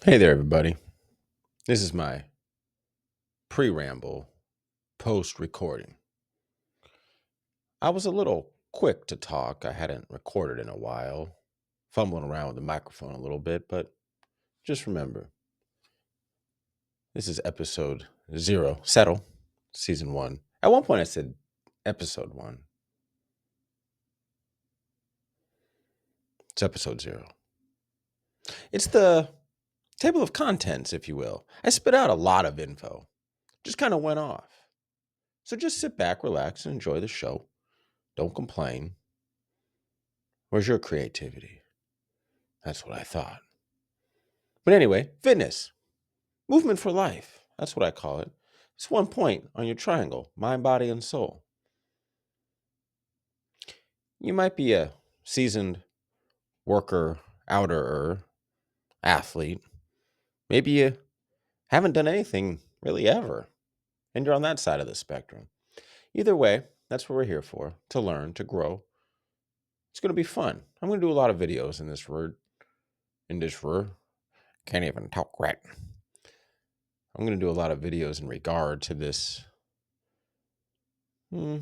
Hey there, everybody. This is my pre-ramble post-recording. I was a little quick to talk. I hadn't recorded in a while, fumbling around with the microphone a little bit, but just remember, this is episode 0, Settle, season 1. At one point I said episode 1. It's episode 0. It's the table of contents, if you will. I spit out a lot of info. Just kind of went off. So just sit back, relax, and enjoy the show. Don't complain. Where's your creativity? That's what I thought. But anyway, fitness, movement for life. That's what I call it. It's one point on your triangle, mind, body, and soul. You might be a seasoned worker, outer athlete. Maybe you haven't done anything really ever, and you're on that side of the spectrum. Either way, that's what we're here for, to learn, to grow. It's going to be fun. I'm going to do a lot of videos in this word. Can't even talk right. I'm going to do a lot of videos in regard to this, not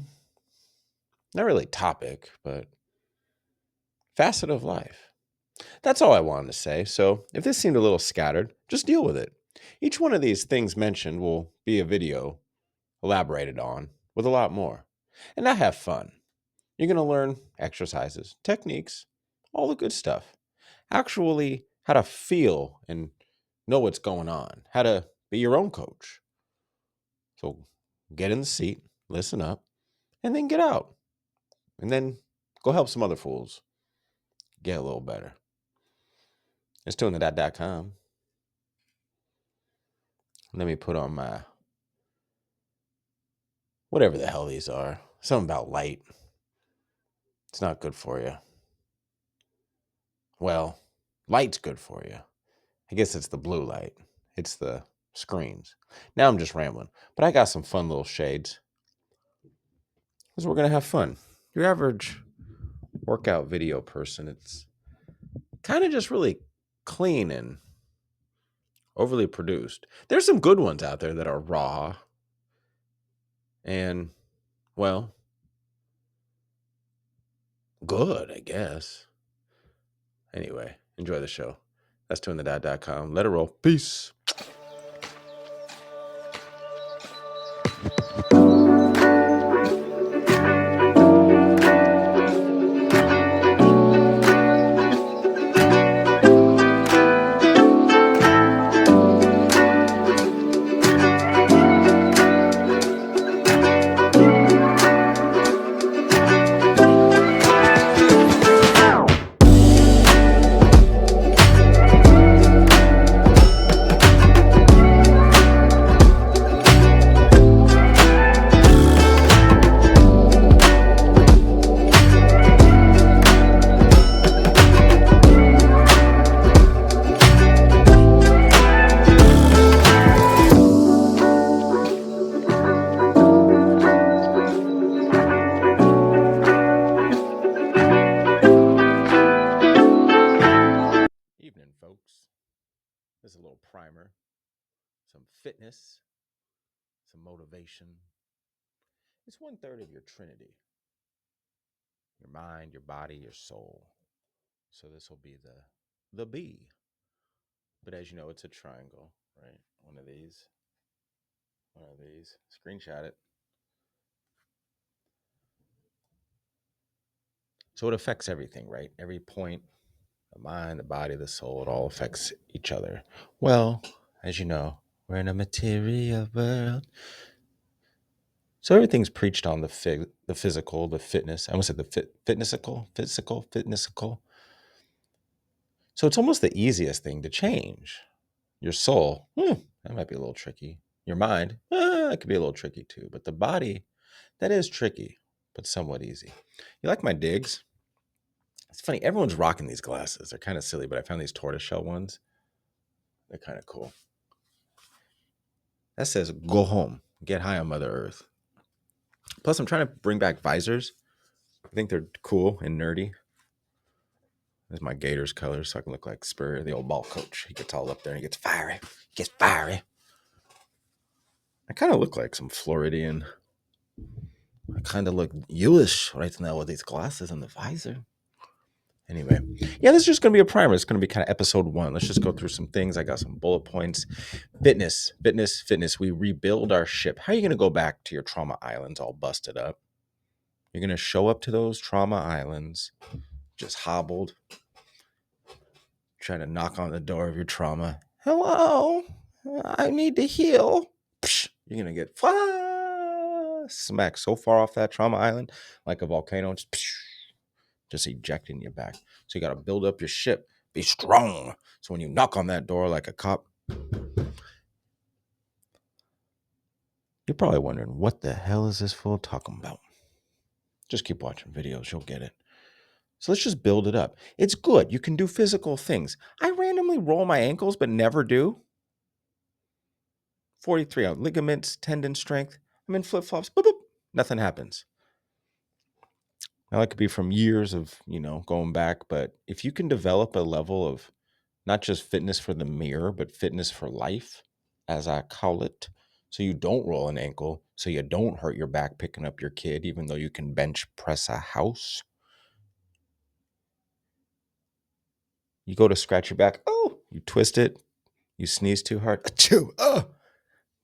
really topic, but facet of life. That's all I wanted to say. So if this seemed a little scattered, just deal with it. Each one of these things mentioned will be a video elaborated on with a lot more. And I have fun. You're going to learn exercises, techniques, all the good stuff. Actually, how to feel and know what's going on, how to be your own coach. So get in the seat, listen up, and then get out. And then go help some other fools get a little better. It's doingthat.com. Let me put on my whatever the hell these are. Something about light. It's not good for you. Well, light's good for you. I guess it's the blue light. It's the screens. Now I'm just rambling. But I got some fun little shades. Because we're going to have fun. Your average workout video person, it's kind of just really clean and overly produced. There's some good ones out there that are raw. And, well, good, I guess. Anyway, enjoy the show. That's doingthat.com. Let it roll. Peace. Evening, folks. This is a little primer, some fitness, some motivation. It's 1/3 of your trinity: your mind, your body, your soul. So this will be the B. But as you know, it's a triangle, right? One of these. Screenshot it. So it affects everything, right? Every point, the mind, the body, the soul, it all affects each other. Well, as you know, we're in a material world. So everything's preached on the physical, the fitness. I almost said the fitnessical. So it's almost the easiest thing to change. Your soul, that might be a little tricky. Your mind, that could be a little tricky too. But the body, that is tricky, but somewhat easy. You like my digs? It's funny, everyone's rocking these glasses. They're kind of silly, but I found these tortoiseshell ones. They're kind of cool. That says, go home, get high on Mother Earth. Plus, I'm trying to bring back visors. I think they're cool and nerdy. This is my Gators colors, so I can look like Spurrier, the old ball coach. He gets all up there and he gets fiery. Gets fiery. I kind of look like some Floridian. I kind of look Jewish right now with these glasses and the visor. Anyway, yeah, this is just going to be a primer. It's going to be kind of episode 1. Let's just go through some things. I got some bullet points. Fitness, fitness, fitness. We rebuild our ship. How are you going to go back to your trauma islands all busted up? You're going to show up to those trauma islands just hobbled, trying to knock on the door of your trauma. Hello, I need to heal. Psh, you're going to get smacked so far off that trauma island like a volcano. Just ejecting you back. So you got to build up your ship. Be strong. So when you knock on that door like a cop, you're probably wondering, what the hell is this fool talking about? Just keep watching videos. You'll get it. So let's just build it up. It's good. You can do physical things. I randomly roll my ankles, but never do. 43 out. Ligaments, tendon strength. I'm in flip-flops. Boop, boop. Nothing happens. Now, that could be from years of, going back. But if you can develop a level of not just fitness for the mirror, but fitness for life, as I call it, so you don't roll an ankle, so you don't hurt your back picking up your kid, even though you can bench press a house. You go to scratch your back. Oh, you twist it. You sneeze too hard. Achoo. Oh,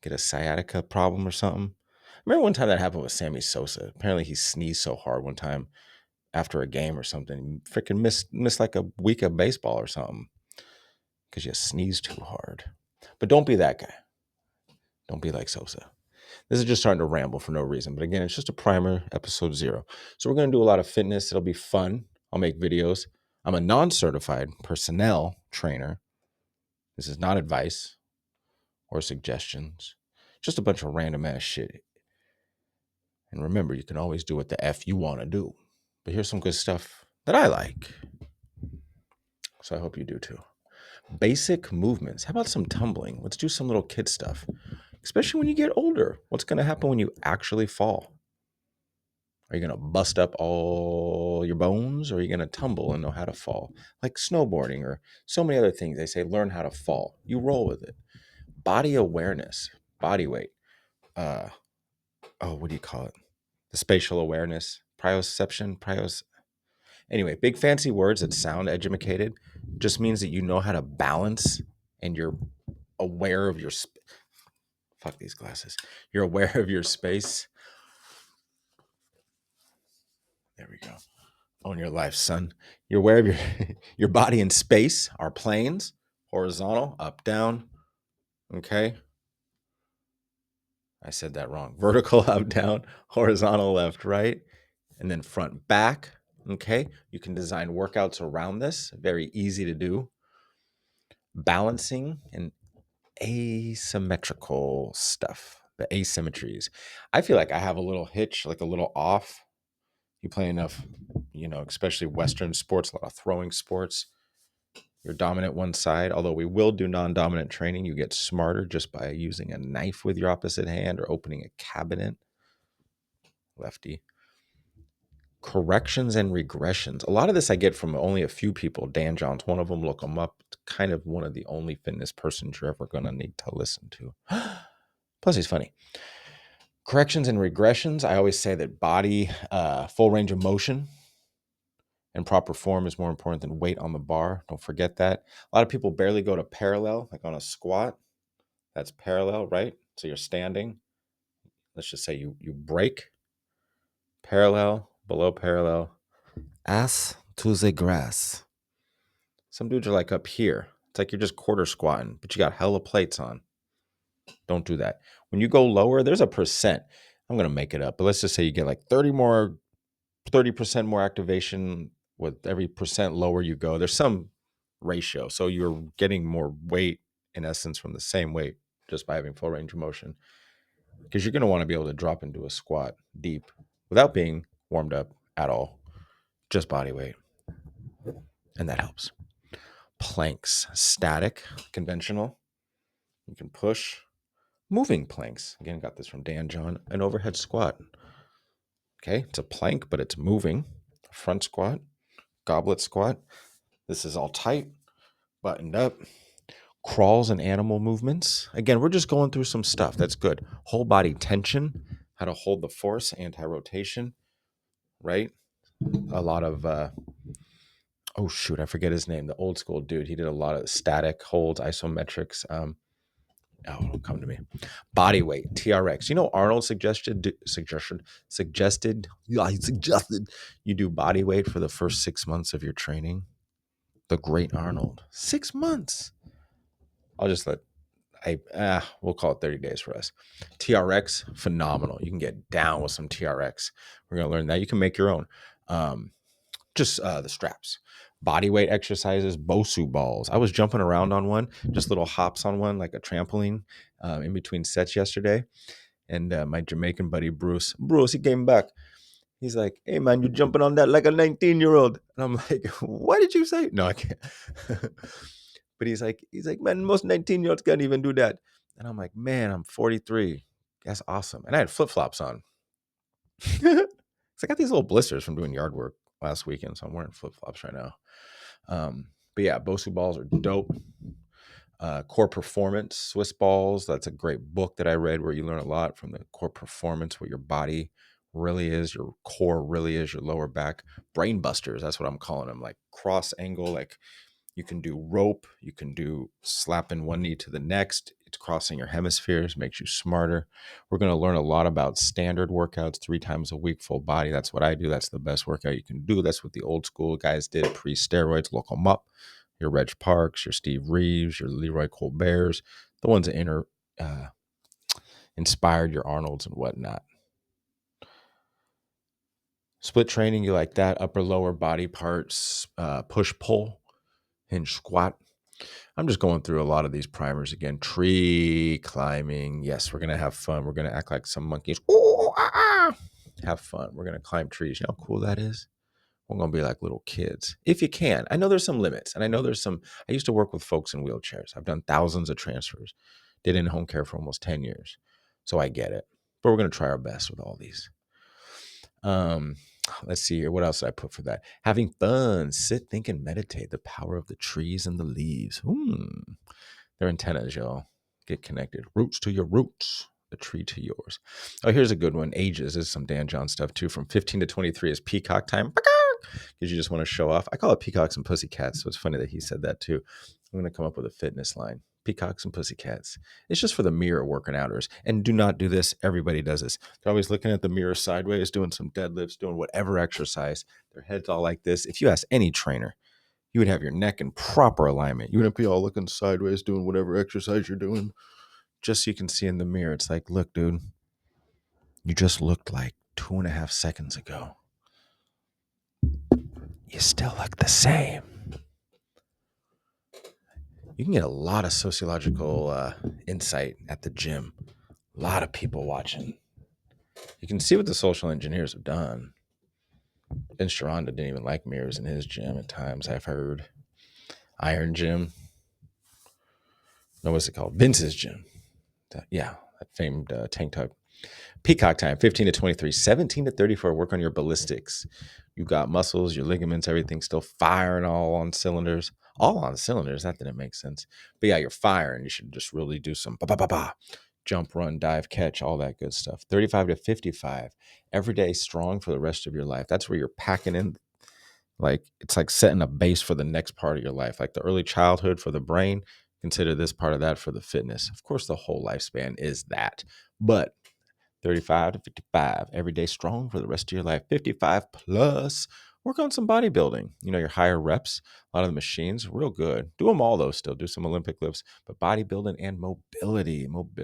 get a sciatica problem or something. I remember one time that happened with Sammy Sosa. Apparently he sneezed so hard one time after a game or something. Freaking missed like a week of baseball or something because you sneezed too hard. But don't be that guy. Don't be like Sosa. This is just starting to ramble for no reason. But again, it's just a primer, episode 0. So we're going to do a lot of fitness. It'll be fun. I'll make videos. I'm a non-certified personnel trainer. This is not advice or suggestions. Just a bunch of random ass shit. And remember, you can always do what the F you want to do. But here's some good stuff that I like. So I hope you do too. Basic movements. How about some tumbling? Let's do some little kid stuff. Especially when you get older. What's going to happen when you actually fall? Are you going to bust up all your bones, or are you going to tumble and know how to fall? Like snowboarding or so many other things. They say learn how to fall. You roll with it. Body awareness, body weight. What do you call it? The spatial awareness, proprioception, Anyway, big fancy words that sound educated just means that you know how to balance and you're aware of your fuck these glasses. You're aware of your space. There we go. Own your life, son. You're aware of your your body and space are planes, horizontal, up, down. Okay. I said that wrong. Vertical, up, down, horizontal, left, right, and then front, back. Okay. You can design workouts around this. Very easy to do. Balancing and asymmetrical stuff, the asymmetries. I feel like I have a little hitch, like a little off. You play enough, especially Western sports, a lot of throwing sports. You're dominant one side, although we will do non-dominant training. You get smarter just by using a knife with your opposite hand or opening a cabinet. Lefty. Corrections and regressions. A lot of this I get from only a few people. Dan John's one of them. Look him up. Kind of one of the only fitness persons you're ever going to need to listen to. Plus, he's funny. Corrections and regressions. I always say that body, full range of motion and proper form is more important than weight on the bar. Don't forget that. A lot of people barely go to parallel, like on a squat. That's parallel, right? So you're standing. Let's just say you break. Parallel, below parallel. Ass to the grass. Some dudes are like up here. It's like you're just quarter squatting, but you got hella plates on. Don't do that. When you go lower, there's a percent. I'm going to make it up, but let's just say you get like 30% more activation with every percent lower you go. There's some ratio. So you're getting more weight in essence from the same weight just by having full range of motion. Because you're going to want to be able to drop into a squat deep without being warmed up at all. Just body weight. And that helps. Planks, static, conventional. You can push. Moving planks. Again, got this from Dan John. An overhead squat. Okay, it's a plank, but it's moving. Front squat, goblet squat. This is all tight, buttoned up. Crawls and animal movements. Again, we're just going through some stuff. That's good. Whole body tension, how to hold the force, anti-rotation, right? A lot of oh shoot, I forget his name. The old school dude. He did a lot of static holds, isometrics. It'll come to me. Body weight, TRX. You know, Arnold suggested. Yeah, he suggested you do body weight for the first 6 months of your training. The great Arnold. 6 months. I'll just let we'll call it 30 days for us. TRX, phenomenal. You can get down with some TRX. We're gonna learn that. You can make your own. Just the straps. Body weight exercises, Bosu balls. I was jumping around on one, just little hops on one, like a trampoline, in between sets yesterday. And my Jamaican buddy Bruce, he came back. He's like, "Hey man, you're jumping on that like a 19-year-old." And I'm like, "What did you say?" No, I can't. But he's like, "Man, most 19-year-olds can't even do that." And I'm like, "Man, I'm 43. That's awesome." And I had flip flops on. I got these little blisters from doing yard work last weekend, so I'm wearing flip flops right now. But yeah, Bosu balls are dope. Core Performance, Swiss balls. That's a great book that I read where you learn a lot from the core performance, what your body really is, your core really is, your lower back. Brain busters, that's what I'm calling them. Like cross angle, like you can do rope, you can do slapping one knee to the next. It's crossing your hemispheres, makes you smarter. We're going to learn a lot about standard workouts 3 times a week, full body. That's what I do. That's the best workout you can do. That's what the old school guys did pre-steroids. Look them up. Your Reg Parks, your Steve Reeves, your Leroy Colberts, the ones that inspired your Arnolds and whatnot. Split training, you like that? Upper, lower body parts, push, pull, hinge, squat. I'm just going through a lot of these primers again. Tree climbing. Yes, we're going to have fun. We're going to act like some monkeys. Ooh, ah, ah. Have fun. We're going to climb trees. You know how cool that is? We're going to be like little kids. If you can. I know there's some limits. And I know I used to work with folks in wheelchairs. I've done thousands of transfers. Did in-home care for almost 10 years. So I get it. But we're going to try our best with all these. Let's see here. What else did I put for that? Having fun. Sit, think, and meditate. The power of the trees and the leaves. They're antennas, y'all. Get connected. Roots to your roots. The tree to yours. Oh, here's a good one. Ages. This is some Dan John stuff too. From 15 to 23 is peacock time. Because you just want to show off. I call it peacocks and pussycats. So it's funny that he said that too. I'm going to come up with a fitness line. Peacocks and pussycats. It's just for the mirror working outers. And do not do this. Everybody does this. They're always looking at the mirror sideways, doing some deadlifts, doing whatever exercise. Their head's all like this. If you ask any trainer, you would have your neck in proper alignment. You wouldn't be all looking sideways doing whatever exercise you're doing. Just so you can see in the mirror. It's like, look, dude, you just looked like 2.5 seconds ago. You still look the same. You can get a lot of sociological insight at the gym. A lot of people watching. You can see what the social engineers have done. Vince Gironda didn't even like mirrors in his gym at times, I've heard. Iron Gym. No, what's it called? Vince's gym. Yeah, that famed tank top. Peacock time, 15 to 23, 17 to 34. Work on your ballistics. You got muscles, your ligaments, everything still firing all on cylinders. All on cylinders. That didn't make sense. But yeah, you're firing. You should just really do some jump, run, dive, catch, all that good stuff. 35 to 55. Every day strong for the rest of your life. That's where you're packing in. Like it's like setting a base for the next part of your life. Like the early childhood for the brain. Consider this part of that for the fitness. Of course, the whole lifespan is that. But 35 to 55, every day strong for the rest of your life. 55 plus, work on some bodybuilding. You know, your higher reps, a lot of the machines, real good. Do them all though, still do some Olympic lifts, but bodybuilding and mobility. Want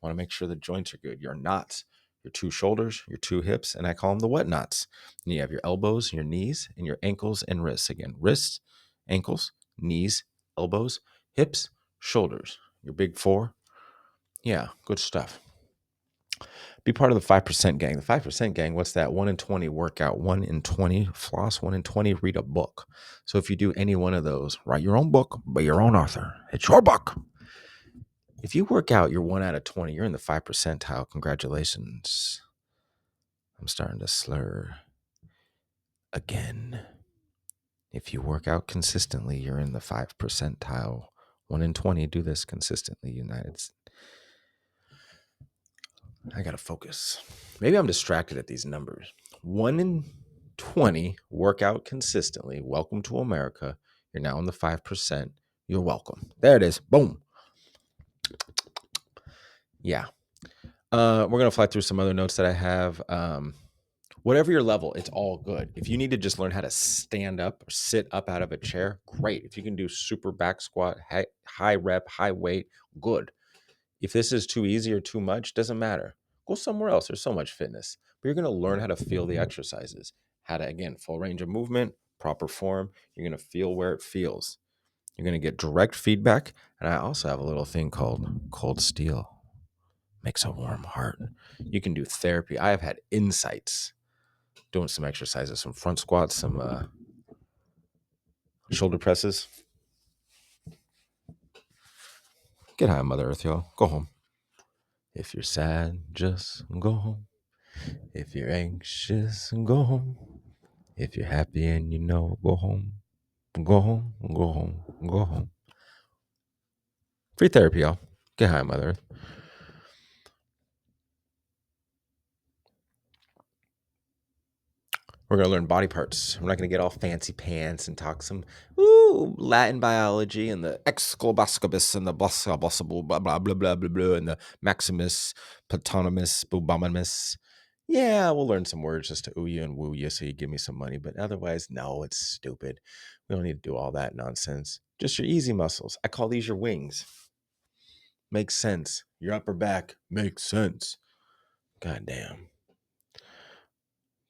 to make sure the joints are good. Your knots, your 2 shoulders, your 2 hips, and I call them the what knots. And you have your elbows, your knees, and your ankles and wrists. Again, wrists, ankles, knees, elbows, hips, shoulders. Your big 4. Yeah, good stuff. Be part of the 5% gang. The 5% gang, what's that? 1 in 20 workout, 1 in 20 floss, 1 in 20 read a book. So if you do any one of those, write your own book, be your own author. It's your book. If you work out, you're 1 out of 20. You're in the 5 percentile. Congratulations. I'm starting to slur again. If you work out consistently, you're in the 5 percentile. 1 in 20 do this consistently, I gotta focus. Maybe I'm distracted at these numbers. 1 in 20 work out consistently. Welcome to America. You're now in the 5%. You're welcome. There it is. Boom. Yeah. We're gonna fly through some other notes that I have. Whatever your level, it's all good. If you need to just learn how to stand up or sit up out of a chair, great. If you can do super back squat, high rep, high weight, good. If this is too easy or too much, doesn't matter. Go somewhere else. There's so much fitness. But you're going to learn how to feel the exercises, how to, again, full range of movement, proper form. You're going to feel where it feels. You're going to get direct feedback. And I also have a little thing called cold steel. Makes a warm heart. You can do therapy. I have had insights doing some exercises, some front squats, some shoulder presses. Get high, Mother Earth, y'all. Go home. If you're sad, just go home. If you're anxious, go home. If you're happy and you know, go home. Go home, go home, go home. Free therapy, y'all. Get high, Mother Earth. We're going to learn body parts. We're not going to get all fancy pants and talk some Latin biology and the excloboscopus and the blah, blah, blah, blah, blah, blah, blah, and the maximus, patonimus, bubomimus. Yeah, we'll learn some words just to ooh you and woo you so you give me some money. But otherwise, no, it's stupid. We don't need to do all that nonsense. Just your easy muscles. I call these your wings. Makes sense. Your upper back makes sense. God damn.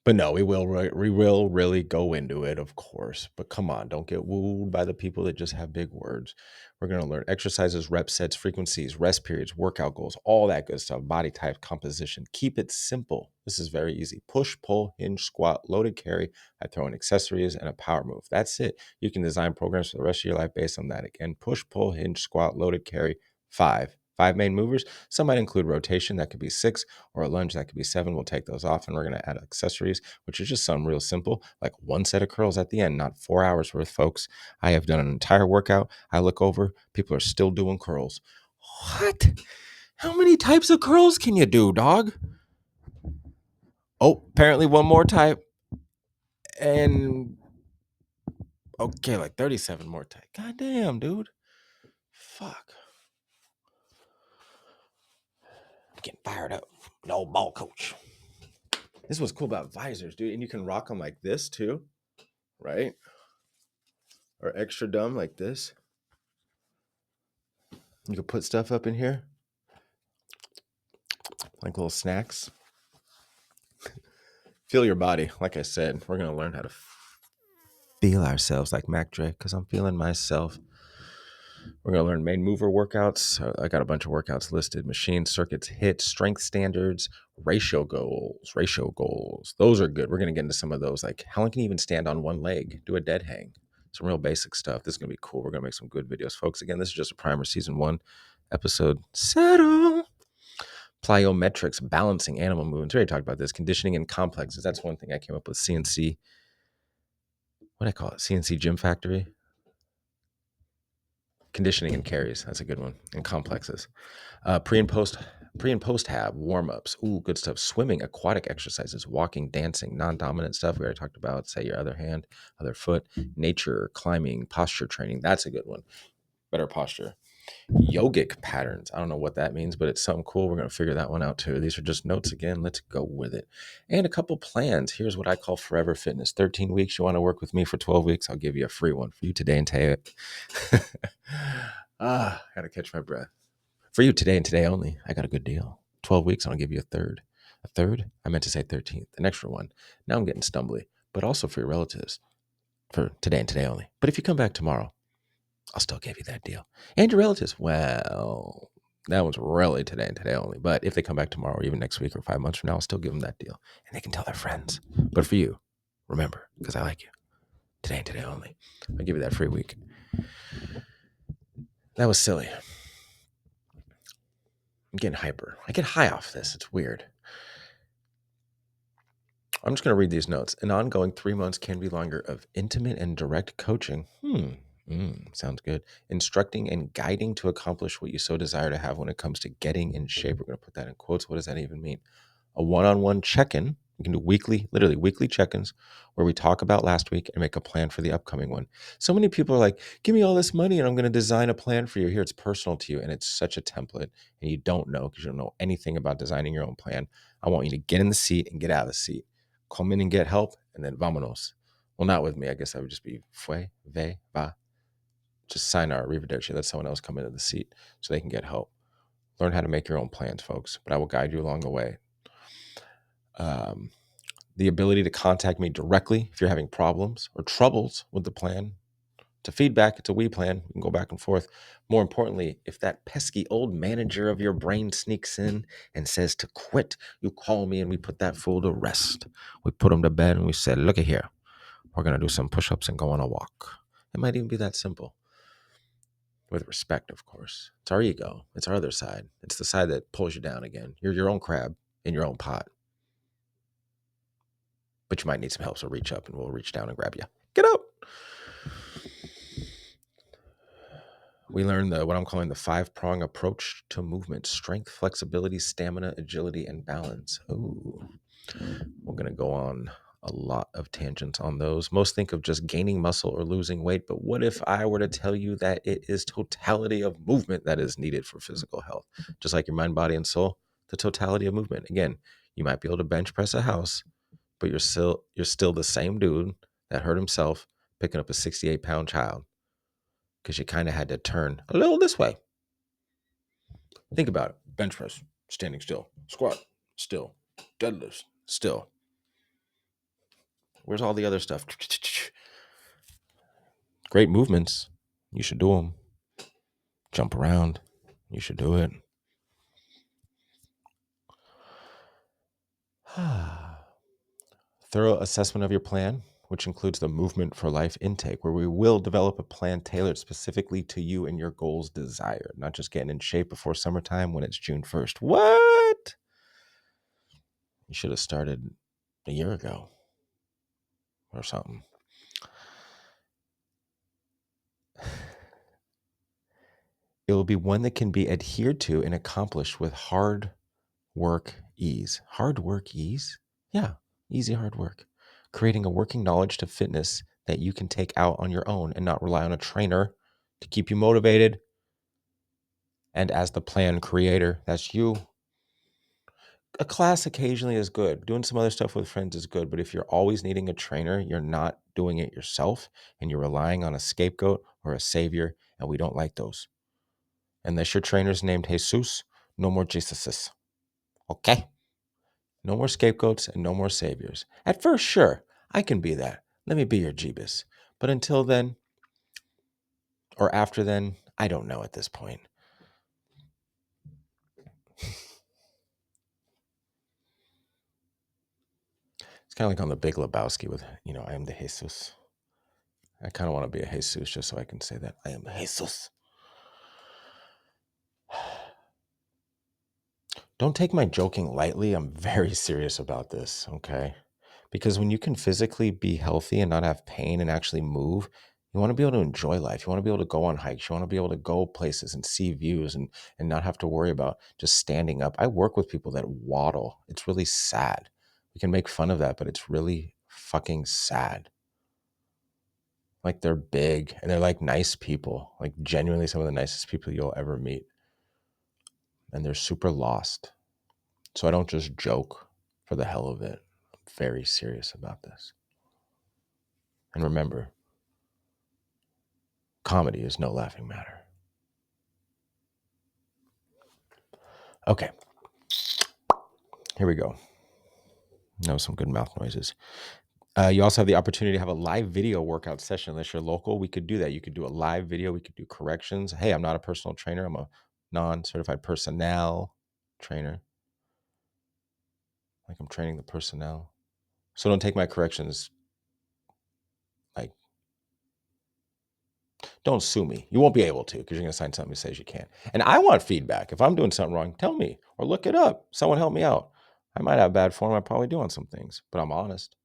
But no, we will really go into it, of course. But come on, don't get wooed by the people that just have big words. We're going to learn exercises, rep sets, frequencies, rest periods, workout goals, all that good stuff, body type, composition. Keep it simple. This is very easy. Push, pull, hinge, squat, loaded carry. I throw in accessories and a power move. That's it. You can design programs for the rest of your life based on that. Again, push, pull, hinge, squat, loaded carry, 5. 5 main movers. Some might include rotation. That could be 6, or a lunge. That could be 7. We'll take those off, and we're going to add accessories, which is just something real simple, like one set of curls at the end, not 4 hours worth, folks. I have done an entire workout. I look over, people are still doing curls. What? How many types of curls can you do, dog? Oh, apparently one more type. And okay, like 37 more type. God damn, dude. Fuck. I'm getting fired up. The old ball coach. This is what's cool about visors, dude. And you can rock them like this too, right? Or extra dumb like this. You can put stuff up in here, like little snacks. Feel your body. Like I said, we're going to learn how to feel ourselves like Mac Dre, because I'm feeling myself. We're going to learn main mover workouts. I got a bunch of workouts listed: machine, circuits, hit, strength standards, ratio goals. Ratio goals. Those are good. We're going to get into some of those. Like, how long can you even stand on one leg? Do a dead hang. Some real basic stuff. This is going to be cool. We're going to make some good videos, folks. Again, this is just a primer, season 1, episode settle. Plyometrics, balancing animal movements. We already talked about this. Conditioning and complexes. That's one thing I came up with. CNC. What do I call it? CNC Gym Factory. Conditioning and carries. That's a good one. And complexes. Pre and post have warm-ups. Ooh, good stuff. Swimming, aquatic exercises, walking, dancing, non-dominant stuff. We already talked about. Say your other hand, other foot. Nature, climbing, posture training. That's a good one. Better posture. Yogic patterns. I don't know what that means, but it's something cool. We're going to figure that one out too. These are just notes again. Let's go with it. And a couple plans. Here's what I call Forever Fitness. 13 weeks. You want to work with me for 12 weeks? I'll give you a free one for you today and today. Got to catch my breath. For you today and today only, I got a good deal. 12 weeks, and I'll give you a third. A third? I meant to say 13th. An extra one. Now I'm getting stumbly. But also for your relatives. For today and today only. But if you come back tomorrow, I'll still give you that deal. And your relatives, well, that one's really today and today only. But if they come back tomorrow or even next week or 5 months from now, I'll still give them that deal. And they can tell their friends. But for you, remember, because I like you, today and today only, I'll give you that free week. That was silly. I'm getting hyper. I get high off this. It's weird. I'm just going to read these notes. An ongoing 3 months can be longer of intimate and direct coaching. Sounds good. Instructing and guiding to accomplish what you so desire to have when it comes to getting in shape. We're going to put that in quotes. What does that even mean? A one-on-one check-in. We can do weekly, literally weekly check-ins where we talk about last week and make a plan for the upcoming one. So many people are like, give me all this money and I'm going to design a plan for you. Here, it's personal to you. And it's such a template. And you don't know because you don't know anything about designing your own plan. I want you to get in the seat and get out of the seat. Come in and get help and then vámonos. Well, not with me. I guess I would just be fue, ve, va. Just sign our arrivederci. Let someone else come into the seat so they can get help. Learn how to make your own plans, folks. But I will guide you along the way. The ability to contact me directly if you're having problems or troubles with the plan. To feedback, it's a we plan. We can go back and forth. More importantly, if that pesky old manager of your brain sneaks in and says to quit, you call me and we put that fool to rest. We put him to bed and we said, look at here. We're going to do some push-ups and go on a walk. It might even be that simple. With respect, of course. It's our ego. It's our other side. It's the side that pulls you down again. You're your own crab in your own pot. But you might need some help, so reach up and we'll reach down and grab you. Get up. We learned what I'm calling the 5-prong approach to movement: strength, flexibility, stamina, agility, and balance. Ooh, we're going to go on a lot of tangents on those. Most think of just gaining muscle or losing weight, but what if I were to tell you that it is totality of movement that is needed for physical health? Just like your mind, body, and soul, the totality of movement. Again, you might be able to bench press a house, but you're still the same dude that hurt himself picking up a 68-pound child because you kind of had to turn a little this way. Think about it. Bench press, standing still. Squat, still. Deadlifts, still. Where's all the other stuff? Great movements. You should do them. Jump around. You should do it. Thorough assessment of your plan, which includes the Movement for Life intake, where we will develop a plan tailored specifically to you and your goals desired, not just getting in shape before summertime when it's June 1st. What? You should have started a year ago or something. It will be one that can be adhered to and accomplished with hard work ease. Hard work ease? Yeah, easy hard work. Creating a working knowledge to fitness that you can take out on your own and not rely on a trainer to keep you motivated. And as the plan creator, that's you. A class occasionally is good. Doing some other stuff with friends is good. But if you're always needing a trainer, you're not doing it yourself and you're relying on a scapegoat or a savior. And we don't like those. Unless your trainer's named Jesus, no more Jesuses. Okay? No more scapegoats and no more saviors. At first, sure, I can be that. Let me be your Jeebus. But until then, or after then, I don't know at this point. It's kind of like on the Big Lebowski with, I am the Jesus. I kind of want to be a Jesus just so I can say that. I am a Jesus. Don't take my joking lightly. I'm very serious about this, okay? Because when you can physically be healthy and not have pain and actually move, you want to be able to enjoy life. You want to be able to go on hikes. You want to be able to go places and see views and not have to worry about just standing up. I work with people that waddle. It's really sad. We can make fun of that, but it's really fucking sad. Like they're big and they're like nice people, like genuinely some of the nicest people you'll ever meet. And they're super lost. So I don't just joke for the hell of it. I'm very serious about this. And remember, comedy is no laughing matter. Okay, here we go. That was some good mouth noises. You also have the opportunity to have a live video workout session. Unless you're local, we could do that. You could do a live video. We could do corrections. Hey, I'm not a personal trainer. I'm a non-certified personnel trainer. Like I'm training the personnel. So don't take my corrections like, don't sue me. You won't be able to because you're going to sign something that says you can't. And I want feedback. If I'm doing something wrong, tell me or look it up. Someone help me out. I might have bad form. I probably do on some things, but I'm honest.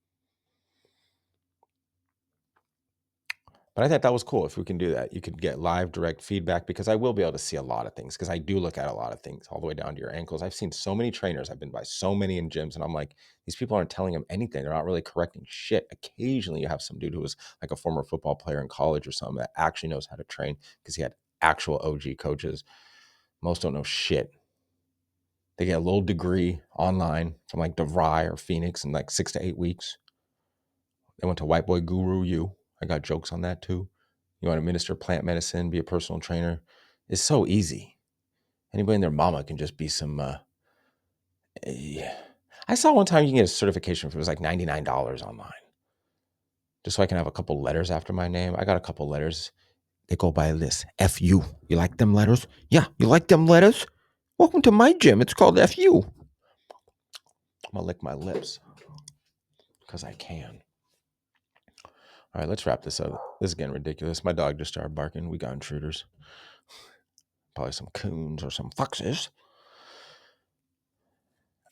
But I thought that was cool. If we can do that, you could get live direct feedback because I will be able to see a lot of things because I do look at a lot of things all the way down to your ankles. I've seen so many trainers. I've been by so many in gyms and I'm like, these people aren't telling them anything. They're not really correcting shit. Occasionally you have some dude who was like a former football player in college or something that actually knows how to train because he had actual OG coaches. Most don't know shit. They get a little degree online from like DeVry or Phoenix in like 6 to 8 weeks. They went to White Boy Guru U. I got jokes on that too. You want to administer plant medicine, be a personal trainer. It's so easy. Anybody and their mama can just be some. Yeah. I saw one time you can get a certification for it was like $99 online, just so I can have a couple letters after my name. I got a couple letters. They go by this FU. You like them letters? Yeah, you like them letters? Welcome to my gym. It's called FU. I'm gonna lick my lips because I can. All right, let's wrap this up. This is getting ridiculous. My dog just started barking. We got intruders. Probably some coons or some foxes.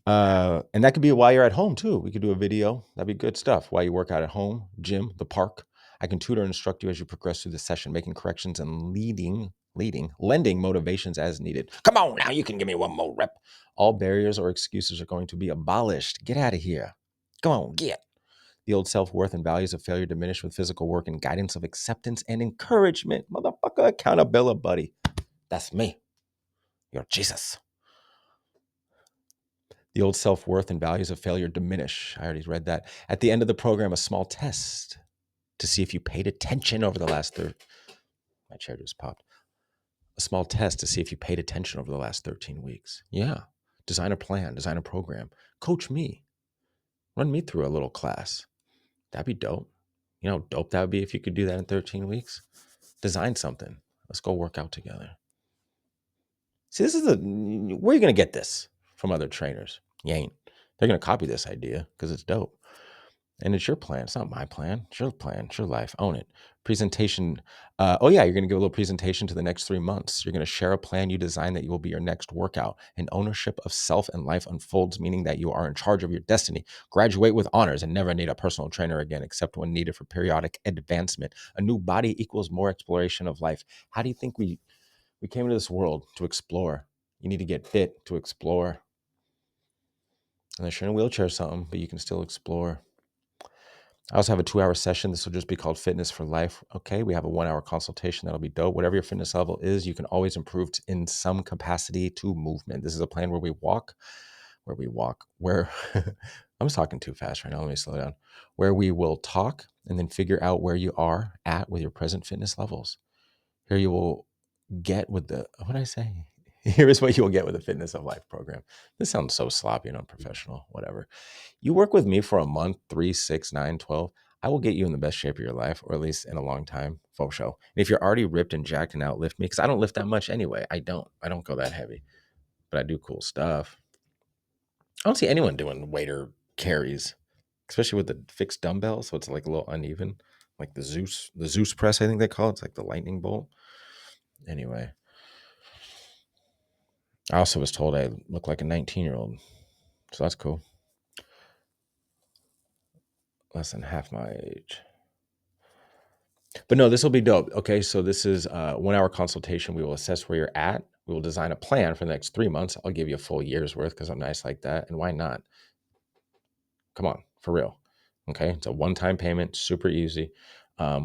And that could be while you're at home too. We could do a video. That'd be good stuff. While you work out at home, gym, the park. I can tutor and instruct you as you progress through the session, making corrections and lending motivations as needed. Come on now, you can give me one more rep. All barriers or excuses are going to be abolished. Get out of here. Come on, get. The old self-worth and values of failure diminish with physical work and guidance of acceptance and encouragement. Motherfucker, accountability, buddy. That's me. You're Jesus. The old self-worth and values of failure diminish. I already read that. At the end of the program, a small test to see if you paid attention over the last my chair just popped. A small test to see if you paid attention over the last 13 weeks. Yeah. Design a plan, design a program. Coach me. Run me through a little class. That'd be dope. You know how dope that would be if you could do that in 13 weeks? Design something. Let's go work out together. See, this is where are you going to get this from other trainers? You ain't. They're going to copy this idea because it's dope. And it's your plan. It's not my plan. It's your plan. It's your life. Own it. Presentation. Oh, yeah. You're going to give a little presentation to the next 3 months. You're going to share a plan you design that you will be your next workout. And ownership of self and life unfolds, meaning that you are in charge of your destiny. Graduate with honors and never need a personal trainer again, except when needed for periodic advancement. A new body equals more exploration of life. How do you think we came into this world to explore? You need to get fit to explore. Unless you're in a wheelchair or something, but you can still explore. I also have a 2-hour session. This will just be called Fitness for Life. Okay, we have a 1-hour consultation. That'll be dope. Whatever your fitness level is, you can always improve in some capacity to movement. This is a plan where I'm talking too fast right now. Let me slow down. Where we will talk and then figure out where you are at with your present fitness levels. Here you will get with what did I say? Here is what you will get with the Fitness of Life program. This sounds so sloppy and unprofessional, whatever. You work with me for a month, 3, 6, 9, 12. I will get you in the best shape of your life, or at least in a long time, for show. And if you're already ripped and jacked and outlift me, because I don't lift that much anyway. I don't go that heavy, but I do cool stuff. I don't see anyone doing weighter carries, especially with the fixed dumbbell. So it's like a little uneven, like the Zeus press, I think they call it. It's like the lightning bolt. Anyway, I also was told I look like a 19-year-old. So that's cool. Less than half my age. But no, this will be dope. Okay, so this is a 1-hour consultation. We will assess where you're at. We will design a plan for the next 3 months. I'll give you a full year's worth because I'm nice like that. And why not? Come on, for real. Okay, it's a one-time payment, super easy.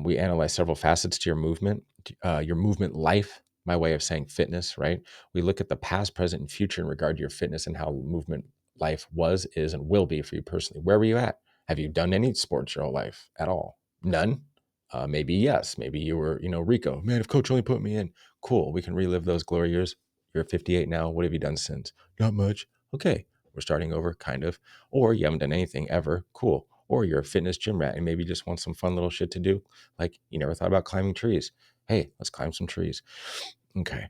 We analyze several facets to your movement life, my way of saying fitness, right? We look at the past, present, and future in regard to your fitness and how movement life was, is, and will be for you personally. Where were you at? Have you done any sports your whole life at all? None? Maybe yes. Maybe you were, Rico. Man, if coach only put me in, cool. We can relive those glory years. You're 58 now. What have you done since? Not much. Okay, we're starting over, kind of. Or you haven't done anything ever. Cool. Or you're a fitness gym rat and maybe just want some fun little shit to do. Like you never thought about climbing trees. Hey, let's climb some trees. Okay.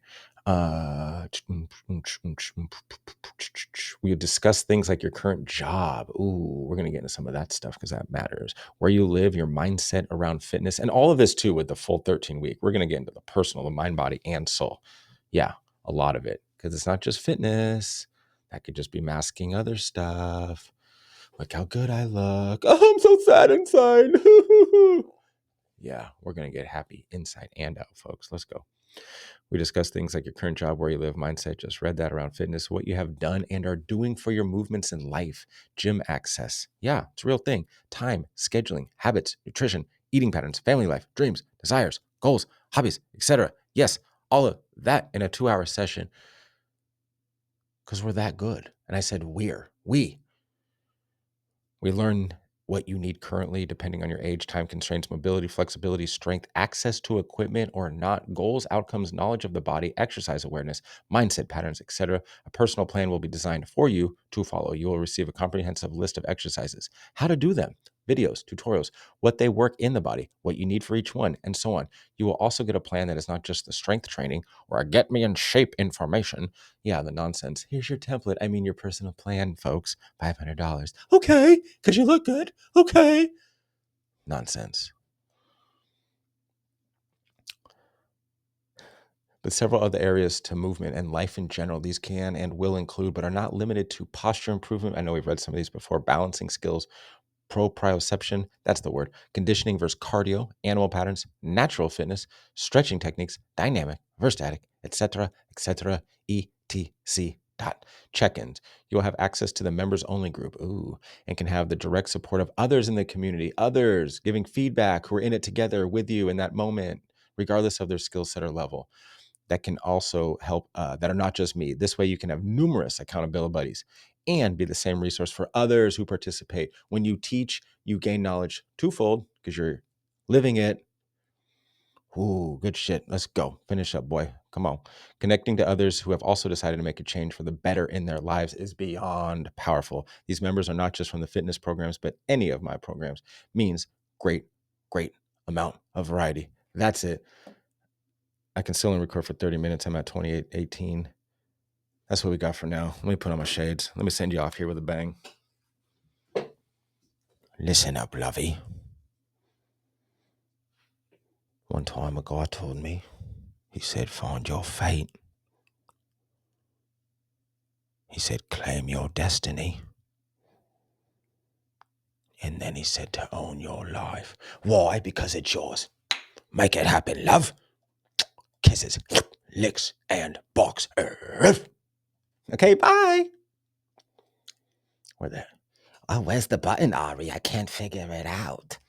We discuss things like your current job. Ooh, we're going to get into some of that stuff because that matters. Where you live, your mindset around fitness, and all of this too with the full 13-week. We're going to get into the personal, the mind, body, and soul. Yeah, a lot of it because it's not just fitness. That could just be masking other stuff. Look how good I look. Oh, I'm so sad inside. Yeah, we're going to get happy inside and out, folks. Let's go. We discuss things like your current job, where you live, mindset. Just read that around fitness, what you have done and are doing for your movements in life, gym access. Yeah, it's a real thing. Time, scheduling, habits, nutrition, eating patterns, family life, dreams, desires, goals, hobbies, etc. Yes, all of that in a 2-hour session because we're that good. And I said we learn what you need currently, depending on your age, time constraints, mobility, flexibility, strength, access to equipment or not, goals, outcomes, knowledge of the body, exercise awareness, mindset patterns, etc. A personal plan will be designed for you to follow. You will receive a comprehensive list of exercises, how to do them, videos, tutorials, what they work in the body, what you need for each one, and so on. You will also get a plan that is not just the strength training or a get me in shape information. Yeah, the nonsense. Here's your template. I mean, your personal plan, folks. $500. Okay, because you look good. Okay. Nonsense. But several other areas to movement and life in general, these can and will include, but are not limited to posture improvement. I know we've read some of these before, balancing skills, proprioception, that's the word, conditioning versus cardio, animal patterns, natural fitness, stretching techniques, dynamic versus static, etc., etc. Dot check-ins. You'll have access to the members only group, and can have the direct support of others in the community, others giving feedback who are in it together with you in that moment, regardless of their skill set or level. That can also help, that are not just me. This way you can have numerous accountability buddies and be the same resource for others who participate. When you teach, you gain knowledge twofold because you're living it. Ooh, good shit. Let's go. Finish up, boy. Come on. Connecting to others who have also decided to make a change for the better in their lives is beyond powerful. These members are not just from the fitness programs, but any of my programs. Means great, great amount of variety. That's it. I can still only record for 30 minutes. I'm at 28:18. That's what we got for now. Let me put on my shades. Let me send you off here with a bang. Listen up, lovey. One time a guy told me, he said, find your fate. He said, claim your destiny. And then he said to own your life. Why? Because it's yours. Make it happen, love. Kisses, licks, and box. Okay, bye. Where there? Oh, where's the button, Ari? I can't figure it out.